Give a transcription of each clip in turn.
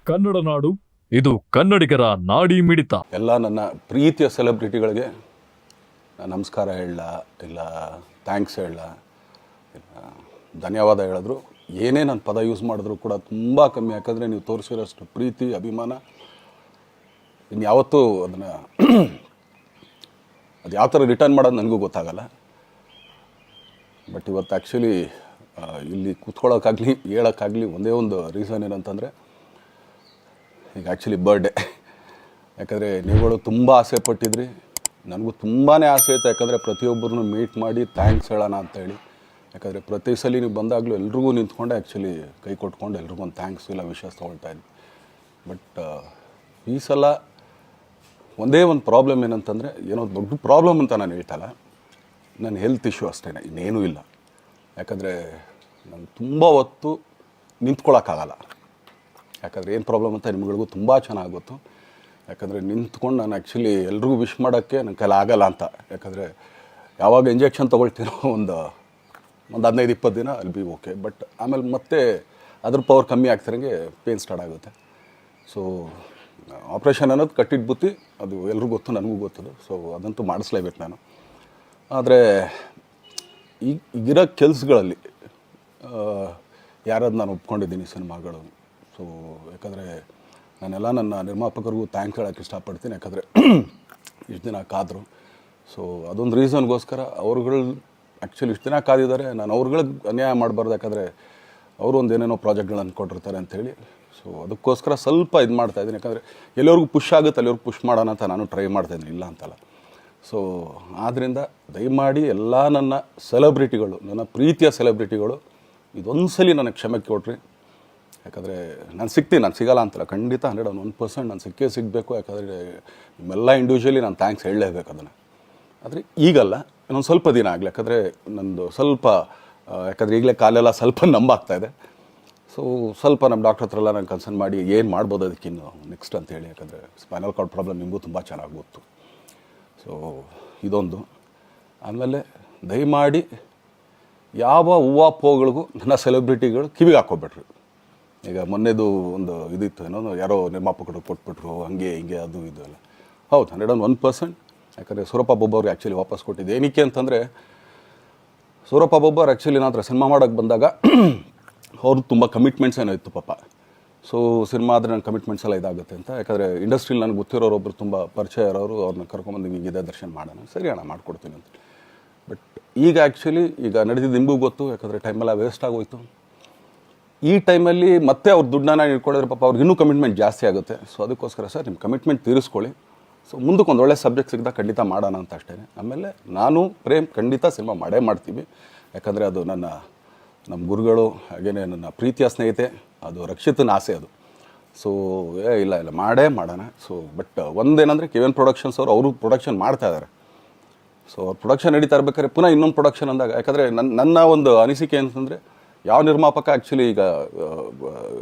ಕನ್ನಡ ನಾಡು, ಇದು ಕನ್ನಡಿಗರ ನಾಡಿ ಮಿಡಿತ. ಎಲ್ಲ ನನ್ನ ಪ್ರೀತಿಯ ಸೆಲೆಬ್ರಿಟಿಗಳಿಗೆ ನಾನು ನಮಸ್ಕಾರ ಹೇಳಲ್ಲ, ಇಲ್ಲ ಥ್ಯಾಂಕ್ಸ್ ಹೇಳಲ್ಲ, ಇಲ್ಲ ಧನ್ಯವಾದ ಹೇಳಿದ್ರು, ಏನೇ ನಾನು ಪದ ಯೂಸ್ ಮಾಡಿದ್ರು ಕೂಡ ತುಂಬ ಕಮ್ಮಿ. ಯಾಕಂದರೆ ನೀವು ತೋರಿಸಿರೋಷ್ಟು ಪ್ರೀತಿ ಅಭಿಮಾನ ಇನ್ಯಾವತ್ತೂ ಅದನ್ನು ಅದು ಯಾವ ಥರ ರಿಟರ್ನ್ ಮಾಡೋದು ನನಗೂ ಗೊತ್ತಾಗಲ್ಲ. ಬಟ್ ಇವತ್ತು ಆ್ಯಕ್ಚುಲಿ ಇಲ್ಲಿ ಕೂತ್ಕೊಳ್ಳೋಕ್ಕಾಗಲಿ ಹೇಳೋಕ್ಕಾಗಲಿ ಒಂದೇ ಒಂದು ರೀಸನ್ ಏನಂತಂದರೆ, ಈಗ ಆ್ಯಕ್ಚುಲಿ ಬರ್ಡೇ. ಯಾಕಂದರೆ ನೀವುಗಳು ತುಂಬ ಆಸೆ ಪಟ್ಟಿದ್ರಿ, ನನಗೂ ತುಂಬಾ ಆಸೆ ಇತ್ತು. ಯಾಕಂದರೆ ಪ್ರತಿಯೊಬ್ಬರನ್ನು ಮೀಟ್ ಮಾಡಿ ಥ್ಯಾಂಕ್ಸ್ ಹೇಳೋಣ ಅಂತೇಳಿ. ಯಾಕಂದರೆ ಪ್ರತಿ ಸಲ ನೀವು ಬಂದಾಗಲೂ ಎಲ್ರಿಗೂ ನಿಂತ್ಕೊಂಡೆ ಆ್ಯಕ್ಚುಲಿ ಕೈ ಕೊಟ್ಕೊಂಡು ಎಲ್ರಿಗೂ ಒಂದು ಥ್ಯಾಂಕ್ಸ್ ಇಲ್ಲ ವಿಷಸ್ ತೊಗೊಳ್ತಾಯಿದ್ವಿ. ಬಟ್ ಈ ಸಲ ಒಂದೇ ಒಂದು ಪ್ರಾಬ್ಲಮ್ ಏನಂತಂದರೆ, ಏನೋ ದೊಡ್ಡ ಪ್ರಾಬ್ಲಮ್ ಅಂತ ನಾನು ಹೇಳ್ತಲ್ಲ, ನನ್ನ ಹೆಲ್ತ್ ಇಶ್ಯೂ ಅಷ್ಟೇ, ಇನ್ನೇನೂ ಇಲ್ಲ. ಯಾಕಂದರೆ ನಾನು ತುಂಬ ಹೊತ್ತು ನಿಂತ್ಕೊಳ್ಳೋಕ್ಕಾಗಲ್ಲ. ಯಾಕಂದರೆ ಏನು ಪ್ರಾಬ್ಲಮ್ ಅಂತ ನಿಮ್ಗಳಿಗೂ ತುಂಬ ಚೆನ್ನಾಗಿ ಗೊತ್ತು. ಯಾಕಂದರೆ ನಿಂತ್ಕೊಂಡು ನಾನು ಆ್ಯಕ್ಚುಲಿ ಎಲ್ರಿಗೂ ವಿಶ್ ಮಾಡೋಕ್ಕೆ ನನ್ನ ಕೈಲಿ ಆಗಲ್ಲ ಅಂತ. ಯಾಕಂದರೆ ಯಾವಾಗ ಇಂಜೆಕ್ಷನ್ ತೊಗೊಳ್ತೀನೋ ಒಂದು 15-20 ದಿನ ಅಲ್ಲಿ ಬಿ ಓಕೆ. ಬಟ್ ಆಮೇಲೆ ಮತ್ತೆ ಅದ್ರ ಪವರ್ ಕಮ್ಮಿ ಆಗ್ತಿರಂಗೆ ಪೇನ್ ಸ್ಟಾರ್ಟ್ ಆಗುತ್ತೆ. ಸೊ ಆಪ್ರೇಷನ್ ಅನ್ನೋದು ಕಟ್ಟಿಟ್ಟು ಬುತ್ತಿ, ಅದು ಎಲ್ರಿಗೂ ಗೊತ್ತು, ನನಗೂ ಗೊತ್ತದು. ಸೊ ಅದಂತೂ ಮಾಡಿಸ್ಲೇಬೇಕು ನಾನು. ಆದರೆ ಈಗಿರೋ ಕೆಲಸಗಳಲ್ಲಿ ಯಾರಾದ್ರು ನಾನು ಒಪ್ಕೊಂಡಿದ್ದೀನಿ ಸಿನಿಮಾಗಳು. ಸೊ ಯಾಕಂದರೆ ನಾನೆಲ್ಲ ನನ್ನ ನಿರ್ಮಾಪಕರಿಗೂ ಥ್ಯಾಂಕ್ಸ್ ಹೇಳೋಕ್ಕೆ ಇಷ್ಟಪಡ್ತೀನಿ. ಯಾಕಂದರೆ ಇಷ್ಟು ದಿನ ಕಾದರು. ಸೊ ಅದೊಂದು ರೀಸನ್ಗೋಸ್ಕರ ಅವ್ರುಗಳು ಆ್ಯಕ್ಚುಲಿ ಇಷ್ಟು ದಿನ ಕಾದಿದ್ದಾರೆ, ನಾನು ಅವ್ರುಗಳಿಗೆ ಅನ್ಯಾಯ ಮಾಡಬಾರ್ದು. ಯಾಕಂದರೆ ಅವರು ಒಂದು ಏನೇನೋ ಪ್ರಾಜೆಕ್ಟ್ಗಳನ್ನು ಕೊಟ್ಟಿರ್ತಾರೆ ಅಂಥೇಳಿ. ಸೊ ಅದಕ್ಕೋಸ್ಕರ ಸ್ವಲ್ಪ ಇದು ಮಾಡ್ತಾಯಿದ್ದೀನಿ. ಯಾಕಂದರೆ ಎಲ್ಲಿವರೆಗೂ ಪುಷ್ ಆಗುತ್ತೆ ಅಲ್ಲಿವರೆಗೂ ಪುಷ್ ಮಾಡೋಣ ಅಂತ ನಾನು ಟ್ರೈ ಮಾಡ್ತಾಯಿದ್ದೀನಿ, ಇಲ್ಲ ಅಂತಲ್ಲ. ಸೊ ಆದ್ದರಿಂದ ದಯಮಾಡಿ ಎಲ್ಲ ನನ್ನ ಸೆಲೆಬ್ರಿಟಿಗಳು, ನನ್ನ ಪ್ರೀತಿಯ ಸೆಲೆಬ್ರಿಟಿಗಳು, ಇದೊಂದು ಸಲ ನನಗೆ ಕ್ಷಮೆ ಕೊಟ್ರಿ. ಯಾಕಂದರೆ ನಾನು ಸಿಗ್ತೀನಿ, ನಾನು ಸಿಗಲ್ಲ ಅಂತಲ್ಲ, ಖಂಡಿತ 101% ನಾನು ಸಿಕ್ಕೇ ಸಿಗಬೇಕು. ಯಾಕಂದರೆ ನಿಮ್ಮೆಲ್ಲ ಇಂಡಿವಿಜುವಲಿ ನಾನು ಥ್ಯಾಂಕ್ಸ್ ಹೇಳಲೇಬೇಕು ಅದನ್ನು. ಆದರೆ ಈಗಲ್ಲ, ಇನ್ನೊಂದು ಸ್ವಲ್ಪ ದಿನ ಆಗಲಿ. ಯಾಕಂದರೆ ನಂದು ಸ್ವಲ್ಪ ಯಾಕಂದರೆ ಈಗಲೇ ಕಾಲೆಲ್ಲ ಸ್ವಲ್ಪ ನಂಬಾಗ್ತಾಯಿದೆ. ಸೊ ಸ್ವಲ್ಪ ನಮ್ಮ ಡಾಕ್ಟ್ರ್ ಹತ್ರ ಎಲ್ಲ ನಾನು ಕನ್ಸರ್ನ್ ಮಾಡಿ ಏನು ಮಾಡ್ಬೋದು ಅದಕ್ಕಿನ್ನು ನೆಕ್ಸ್ಟ್ ಅಂತೇಳಿ. ಯಾಕಂದರೆ ಸ್ಪೈನಲ್ ಕಾರ್ಡ್ ಪ್ರಾಬ್ಲಮ್ ನಿಮಗೂ ತುಂಬ ಚೆನ್ನಾಗಿ ಗೊತ್ತು. ಸೊ ಇದೊಂದು. ಆಮೇಲೆ ದಯಮಾಡಿ ಯಾವ ಹೂವಾಪೋಗಳಿಗೂ ನನ್ನ ಸೆಲೆಬ್ರಿಟಿಗಳು ಕಿವಿಗೆ ಹಾಕ್ಕೊಬಿಟ್ರು. ಈಗ ಮೊನ್ನೆದು ಒಂದು ಇದಿತ್ತು, ಏನೋ ಯಾರೋ ನಿರ್ಮಾಪಕರು ಕೊಟ್ಬಿಟ್ರು, ಹಂಗೆ ಹಿಂಗೆ ಅದು ಇದು ಎಲ್ಲ. ಹೌದು, 101%. ಯಾಕಂದರೆ ಸೂರಪ್ಪ ಬೊಬ್ಬರು ಆ್ಯಕ್ಚುಲಿ ವಾಪಸ್ ಕೊಟ್ಟಿದ್ದೆ. ಏನಕ್ಕೆ ಅಂತಂದರೆ, ಸೂರಪ್ಪ ಬೊಬ್ಬರು ಆ್ಯಕ್ಚುಲಿ ನನ್ನ ಹತ್ರ ಸಿನಿಮಾ ಮಾಡೋಕ್ಕೆ ಬಂದಾಗ ಅವ್ರದ್ದು ತುಂಬ ಕಮಿಟ್ಮೆಂಟ್ಸ್ ಏನೋ ಇತ್ತು ಪಾಪ. ಸೊ ಸಿನಿಮಾ ಆದರೆ ನನ್ನ ಕಮಿಟ್ಮೆಂಟ್ಸ್ ಎಲ್ಲ ಇದಾಗುತ್ತೆ ಅಂತ. ಯಾಕಂದರೆ ಇಂಡಸ್ಟ್ರಿಲಿ ನನಗೆ ಗೊತ್ತಿರೋರೊಬ್ಬರು ತುಂಬ ಪರಿಚಯ ಇರೋರು, ಅವ್ರನ್ನ ಕರ್ಕೊಂಬಂದು ಹಿಂಗಿದೆ ದರ್ಶನ ಮಾಡೋಣ, ಸರಿ ಅಣ್ಣ ಮಾಡ್ಕೊಡ್ತೀನಿ ಅಂತ. ಬಟ್ ಈಗ ಆ್ಯಕ್ಚುಲಿ ಈಗ ನಡೆದಿದ್ದು ನಿಮಗೂ ಗೊತ್ತು. ಯಾಕಂದರೆ ಟೈಮೆಲ್ಲ ವೇಸ್ಟ್ ಆಗೋಯ್ತು. ಈ ಟೈಮಲ್ಲಿ ಮತ್ತೆ ಅವ್ರ ದುಡ್ಡನ್ನ ಇಟ್ಕೊಂಡಿದ್ರೆ ಪಾಪ ಅವ್ರಿಗೆ ಇನ್ನೂ ಕಮಿಟ್ಮೆಂಟ್ ಜಾಸ್ತಿ ಆಗುತ್ತೆ. ಸೊ ಅದಕ್ಕೋಸ್ಕರ ಸರ್ ನಿಮ್ಮ ಕಮಿಟ್ಮೆಂಟ್ ತೀರಿಸ್ಕೊಳ್ಳಿ. ಸೊ ಮುಂದಕ್ಕೆ ಒಂದು ಒಳ್ಳೆ ಸಬ್ಜೆಕ್ಟ್ ಸಿಗ್ದಾಗ ಖಂಡಿತ ಮಾಡೋಣ ಅಂತ ಅಷ್ಟೇ. ಆಮೇಲೆ ನಾನು ಪ್ರೇಮ್ ಖಂಡಿತ ಸಿನಿಮಾ ಮಾಡೇ ಮಾಡ್ತೀವಿ. ಯಾಕಂದರೆ ಅದು ನಮ್ಮ ಗುರುಗಳು, ಹಾಗೆಯೇ ನನ್ನ ಪ್ರೀತಿಯ ಸ್ನೇಹಿತೆ, ಅದು ರಕ್ಷಿತನ ಆಸೆ ಅದು. ಸೊ ಇಲ್ಲ ಮಾಡೇ ಮಾಡೋಣ. ಸೊ ಬಟ್ ಒಂದೇನಂದರೆ KVN ಪ್ರೊಡಕ್ಷನ್ಸ್ ಅವರು ಪ್ರೊಡಕ್ಷನ್ ಮಾಡ್ತಾ ಇದ್ದಾರೆ. ಸೊ ಅವ್ರು ಪ್ರೊಡಕ್ಷನ್ ನಡೀತಾ ಇರ್ಬೇಕಾದ್ರೆ ಪುನಃ ಇನ್ನೊಂದು ಪ್ರೊಡಕ್ಷನ್ ಅಂದಾಗ, ಯಾಕಂದರೆ ನನ್ನ ಒಂದು ಅನಿಸಿಕೆ ಅಂತಂದರೆ, ಯಾವ ನಿರ್ಮಾಪಕ ಆ್ಯಕ್ಚುಲಿ ಈಗ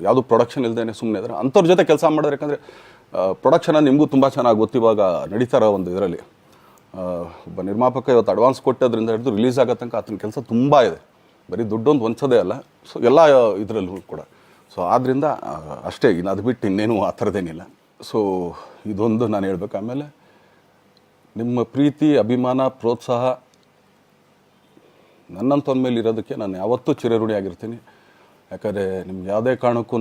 ಯಾವುದು ಪ್ರೊಡಕ್ಷನ್ ಇಲ್ಲದೇ ಸುಮ್ಮನೆ ಇದ್ದಾರೆ ಅಂಥವ್ರ ಜೊತೆ ಕೆಲಸ ಮಾಡಿದ್ರೆ. ಯಾಕಂದರೆ ಪ್ರೊಡಕ್ಷನ ನಿಮಗೂ ತುಂಬ ಚೆನ್ನಾಗಿ ಗೊತ್ತು. ಇವಾಗ ನಡೀತಾ ಇರೋ ಒಂದು ಇದರಲ್ಲಿ ಒಬ್ಬ ನಿರ್ಮಾಪಕ ಇವತ್ತು ಅಡ್ವಾನ್ಸ್ ಕೊಟ್ಟೋದ್ರಿಂದ ಹಿಡಿದು ರಿಲೀಸ್ ಆಗೋ ತನಕ ಆತನ ಕೆಲಸ ತುಂಬ ಇದೆ. ಬರೀ ದುಡ್ಡೊಂದು ಹೊಂಚೋದೇ ಅಲ್ಲ, ಸೊ ಎಲ್ಲ ಇದರಲ್ಲೂ ಕೂಡ. ಸೊ ಆದ್ದರಿಂದ ಅಷ್ಟೇ, ಇನ್ನು ಅದು ಬಿಟ್ಟು ಇನ್ನೇನು ಆ ಥರದ್ದೇನಿಲ್ಲ. ಸೊ ಇದೊಂದು ನಾನು ಹೇಳ್ಬೇಕು. ಆಮೇಲೆ ನಿಮ್ಮ ಪ್ರೀತಿ, ಅಭಿಮಾನ, ಪ್ರೋತ್ಸಾಹ ನನ್ನಂಥವ್ರ ಮೇಲೆ ಇರೋದಕ್ಕೆ ನಾನು ಯಾವತ್ತೂ ಚಿರಋಣಿಯಾಗಿರ್ತೀನಿ. ಯಾಕಂದರೆ ನಿಮ್ಗೆ ಯಾವುದೇ ಕಾರಣಕ್ಕೂ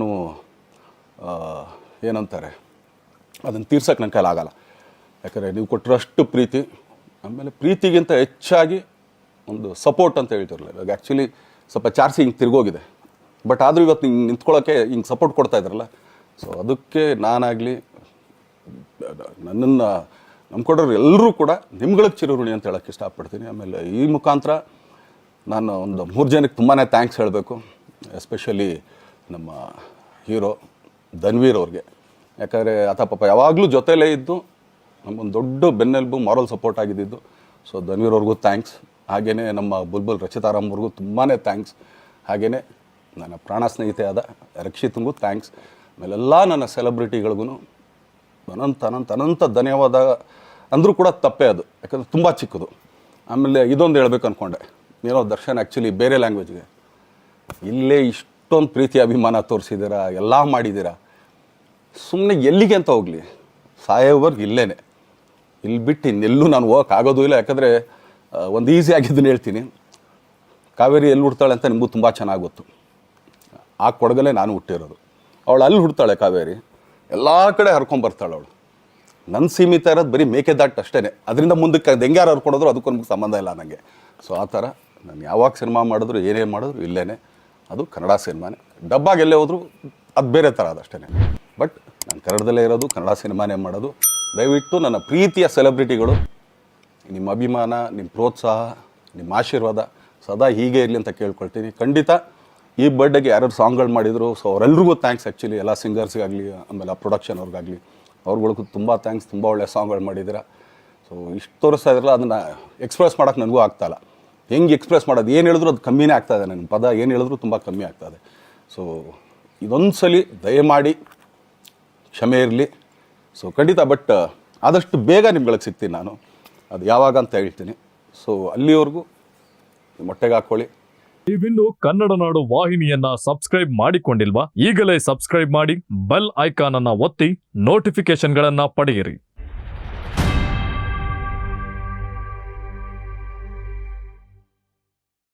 ಏನಂತಾರೆ ಅದನ್ನು ತೀರ್ಸೋಕ್ಕೆ ನನ್ನ ಕೈಲಾಗಲ್ಲ. ಯಾಕಂದರೆ ನೀವು ಕೊಟ್ಟಿರೋಷ್ಟು ಪ್ರೀತಿ, ಆಮೇಲೆ ಪ್ರೀತಿಗಿಂತ ಹೆಚ್ಚಾಗಿ ಒಂದು ಸಪೋರ್ಟ್ ಅಂತ ಹೇಳ್ತಿರಲಿಲ್ಲ. ಇವಾಗ ಆ್ಯಕ್ಚುಲಿ ಸ್ವಲ್ಪ ಚಾರ್ಜಿ ಹಿಂಗೆ ತಿರ್ಗೋಗಿದೆ. ಬಟ್ ಆದರೂ ಇವತ್ತು ಹಿಂಗೆ ನಿಂತ್ಕೊಳ್ಳೋಕ್ಕೆ ಹಿಂಗೆ ಸಪೋರ್ಟ್ ಕೊಡ್ತಾ ಇದ್ದಾರಲ್ಲ. ಸೊ ಅದಕ್ಕೆ ನಾನಾಗಲಿ ನನ್ನನ್ನು ನಂಬ್ಕೊಡೋರು ಎಲ್ಲರೂ ಕೂಡ ನಿಮ್ಗಳಿಗೆ ಚಿರಋಣಿ ಅಂತ ಹೇಳೋಕ್ಕೆ ಇಷ್ಟಪಡ್ತೀನಿ. ಆಮೇಲೆ ಈ ಮುಖಾಂತರ ನಾನು ಒಂದು 3 ಜನಕ್ಕೆ ತುಂಬಾ ಥ್ಯಾಂಕ್ಸ್ ಹೇಳಬೇಕು. ಎಸ್ಪೆಷಲಿ ನಮ್ಮ ಹೀರೋ ಧನ್ವೀರ್ ಅವ್ರಿಗೆ. ಯಾಕಂದರೆ ಆತ ಪಾಪ ಯಾವಾಗಲೂ ಜೊತೆಲೇ ಇದ್ದು ನಮಗೊಂದು ದೊಡ್ಡ ಬೆನ್ನೆಲುಬು, ಮಾರಲ್ ಸಪೋರ್ಟ್ ಆಗಿದ್ದು. ಸೊ ಧನ್ವೀರ್ ಅವ್ರಿಗೂ ಥ್ಯಾಂಕ್ಸ್. ಹಾಗೆಯೇ ನಮ್ಮ ಬುಲ್ಬುಲ್ ರಚಿತಾರಾಮ್ ಅವ್ರಿಗೂ ತುಂಬಾ ಥ್ಯಾಂಕ್ಸ್. ಹಾಗೆಯೇ ನನ್ನ ಪ್ರಾಣ ಸ್ನೇಹಿತೆ ಆದ ರಕ್ಷಿತಂಗೂ ಥ್ಯಾಂಕ್ಸ್. ಆಮೇಲೆಲ್ಲ ನನ್ನ ಸೆಲೆಬ್ರಿಟಿಗಳಿಗೂ ಅನಂತ ಧನ್ಯವಾದ ಅಂದರೂ ಕೂಡ ತಪ್ಪೇ ಅದು. ಯಾಕಂದರೆ ತುಂಬ ಚಿಕ್ಕದು. ಆಮೇಲೆ ಇದೊಂದು ಹೇಳ್ಬೇಕು ಅಂದ್ಕೊಂಡೆ, ಏನೋ ದರ್ಶನ್ ಆ್ಯಕ್ಚುಲಿ ಬೇರೆ ಲ್ಯಾಂಗ್ವೇಜ್ಗೆ ಇಲ್ಲೇ ಇಷ್ಟೊಂದು ಪ್ರೀತಿ ಅಭಿಮಾನ ತೋರಿಸಿದ್ದೀರಾ, ಎಲ್ಲ ಮಾಡಿದ್ದೀರಾ. ಸುಮ್ಮನೆ ಎಲ್ಲಿಗೆ ಅಂತ ಹೋಗಲಿ, ಸಾಯೋವರೆಗೂ ಇಲ್ಲೇನೆ. ಇಲ್ಲಿ ಬಿಟ್ಟು ಇನ್ನೆಲ್ಲೂ ನಾನು ಹೋಗೋಕ್ಕಾಗೋದು ಇಲ್ಲ. ಯಾಕಂದರೆ ಒಂದು ಈಸಿ ಆಗಿದ್ದನ್ನು ಹೇಳ್ತೀನಿ. ಕಾವೇರಿ ಎಲ್ಲಿ ಹುಡ್ತಾಳೆ ಅಂತ ನಿಮಗೂ ತುಂಬ ಚೆನ್ನಾಗಿ ಗೊತ್ತು. ಆ ಕೊಡಗಲ್ಲೇ ನಾನು ಹುಟ್ಟಿರೋದು. ಅವಳು ಅಲ್ಲಿ ಹುಡ್ತಾಳೆ ಕಾವೇರಿ, ಎಲ್ಲ ಕಡೆ ಹರ್ಕೊಂಬರ್ತಾಳೆ ಅವಳು. ನನ್ನ ಸೀಮಿತ ಇರೋದು ಬರೀ ಮೇಕೆದಾಟು ಅಷ್ಟೇ. ಅದರಿಂದ ಮುಂದಕ್ಕೆ ಅದು ಹೆಂಗೆ ಯಾರು ಹರ್ಕೊಡೋದ್ರು ಅದಕ್ಕೂ ನಮ್ಗೆ ಸಂಬಂಧ ಇಲ್ಲ ನನಗೆ. ಸೊ ಆ ಥರ ನಾನು ಯಾವಾಗ ಸಿನಿಮಾ ಮಾಡಿದ್ರು ಏನೇ ಮಾಡಿದ್ರು ಇಲ್ಲೇ, ಅದು ಕನ್ನಡ ಸಿನಿಮಾನೇ. ಡಬ್ಬಾಗಿ ಎಲ್ಲೇ ಹೋದ್ರು ಅದು ಬೇರೆ ಥರ ಅದಷ್ಟೇ. ಬಟ್ ನಾನು ಕನ್ನಡದಲ್ಲೇ ಇರೋದು, ಕನ್ನಡ ಸಿನಿಮಾನೇ ಮಾಡೋದು. ದಯವಿಟ್ಟು ನನ್ನ ಪ್ರೀತಿಯ ಸೆಲೆಬ್ರಿಟಿಗಳು, ನಿಮ್ಮ ಅಭಿಮಾನ, ನಿಮ್ಮ ಪ್ರೋತ್ಸಾಹ, ನಿಮ್ಮ ಆಶೀರ್ವಾದ ಸದಾ ಹೀಗೆ ಇರಲಿ ಅಂತ ಕೇಳ್ಕೊಳ್ತೀನಿ. ಖಂಡಿತ ಈ ಬರ್ಡೇಗೆ ಯಾರು ಸಾಂಗ್ಗಳು ಮಾಡಿದರು, ಸೊ ಅವರೆಲ್ರಿಗೂ ಥ್ಯಾಂಕ್ಸ್. ಆ್ಯಕ್ಚುಲಿ ಎಲ್ಲ ಸಿಂಗರ್ಸ್ಗಾಗಲಿ, ಆಮೇಲೆ ಆ ಪ್ರೊಡಕ್ಷನ್ ಅವ್ರಿಗಾಗಲಿ, ಅವ್ರುಗಳಿಗೂ ತುಂಬ ಥ್ಯಾಂಕ್ಸ್. ತುಂಬ ಒಳ್ಳೆಯ ಸಾಂಗ್ಗಳು ಮಾಡಿದ್ದೀರಾ. ಸೊ ಇಷ್ಟು ತೋರಿಸ್ತಾ ಇದ್ರಲ್ಲ, ಅದನ್ನು ಎಕ್ಸ್ಪ್ರೆಸ್ ಮಾಡೋಕ್ಕೆ ನನಗೂ ಆಗ್ತಾಯಿಲ್ಲ. ಹೆಂಗೆ ಎಕ್ಸ್ಪ್ರೆಸ್ ಮಾಡೋದು, ಏನು ಹೇಳಿದ್ರು ಅದು ಕಮ್ಮಿನೇ ಆಗ್ತಾಯಿದೆ. ನನ್ನ ಪದ ಏನು ಹೇಳಿದ್ರು ತುಂಬ ಕಮ್ಮಿ ಆಗ್ತಾಯಿದೆ. ಸೊ ಇದೊಂದು ಸಲ ದಯಮಾಡಿ ಕ್ಷಮೆ ಇರಲಿ. ಸೊ ಖಂಡಿತ, ಬಟ್ ಆದಷ್ಟು ಬೇಗ ನಿಮ್ಗಳಿಗೆ ಸಿಗ್ತೀನಿ ನಾನು. ಅದು ಯಾವಾಗ ಅಂತ ಹೇಳ್ತೀನಿ. ಸೊ ಅಲ್ಲಿವರೆಗೂ ಮೊಟ್ಟೆಗೆ ಹಾಕ್ಕೊಳ್ಳಿ. ನೀವಿನ್ನು ಕನ್ನಡ ನಾಡು ವಾಹಿನಿಯನ್ನ ಸಬ್ಸ್ಕ್ರೈಬ್ ಮಾಡಿಕೊಂಡಿಲ್ವಾ? ಈಗಲೇ ಸಬ್ಸ್ಕ್ರೈಬ್ ಮಾಡಿ, ಬೆಲ್ ಐಕಾನ್ ಅನ್ನ ಒತ್ತಿ ನೋಟಿಫಿಕೇಶನ್ಗಳನ್ನ ಪಡೆಯಿರಿ.